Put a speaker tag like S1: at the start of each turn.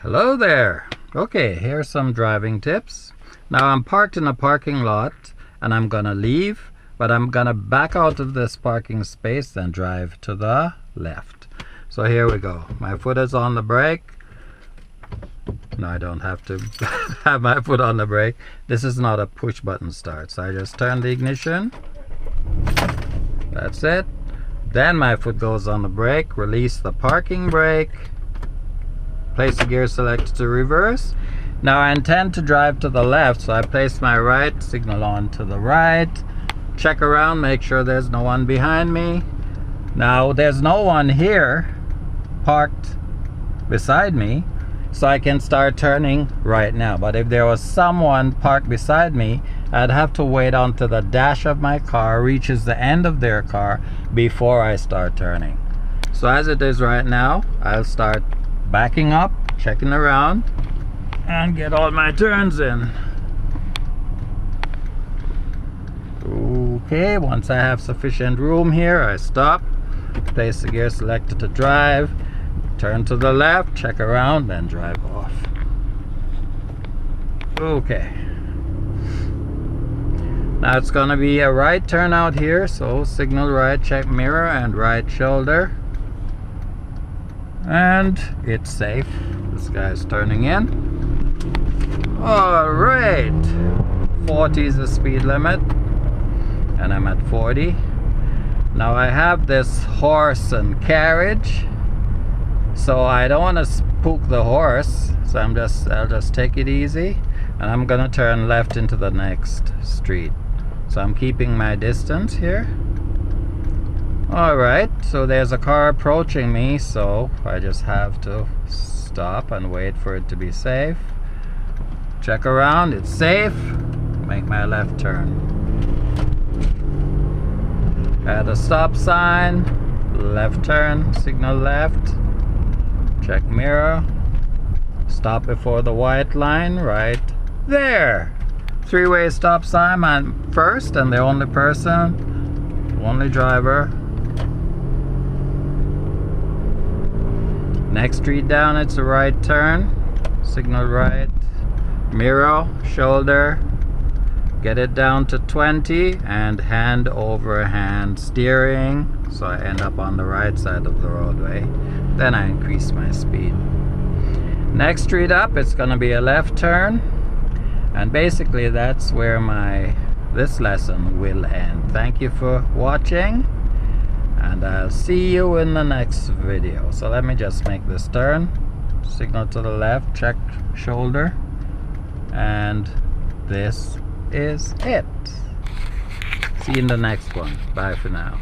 S1: Hello there. Okay, here's some driving tips. Now I'm parked in a parking lot and I'm gonna leave, but I'm gonna back out of this parking space and drive to the left. So here we go. My foot is on the brake. No, I don't have to have my foot on the brake. This is not a push button start. So I just turn the ignition. That's it. Then my foot goes on the brake, release the parking brake, place the gear selector to reverse. Now I intend to drive to the left, so I place my right signal on to the right, check around, make sure there's no one behind me. Now there's no one here parked beside me, so I can start turning right now. But if there was someone parked beside me, I'd have to wait until the dash of my car reaches the end of their car before I start turning. So as it is right now, I'll start backing up, checking around, and get all my turns in. Okay, once I have sufficient room here, I stop, place the gear selector to drive, turn to the left, check around, then drive off. Okay. Now it's gonna be a right turn out here, so signal right, check mirror and right shoulder. And it's safe. This guy's turning in. Alright. 40 is the speed limit. And I'm at 40. Now I have this horse and carriage, so I don't want to spook the horse, so I'll just take it easy, and I'm gonna turn left into the next street. So I'm keeping my distance here. Alright, so there's a car approaching me, so I just have to stop and wait for it to be safe. Check around, it's safe. Make my left turn. At a stop sign, left turn, signal left. Check mirror. Stop before the white line, right there. Three-way stop sign, I'm first and the only person, only driver. Next street down, it's a right turn, signal right, mirror, shoulder, get it down to 20 and hand over hand steering, so I end up on the right side of the roadway. Then I increase my speed. Next street up, it's gonna be a left turn, and basically that's where this lesson will end. Thank you for watching, and I'll see you in the next video. So let me just make this turn, signal to the left, check shoulder, and this is it. See you in the next one. Bye for now.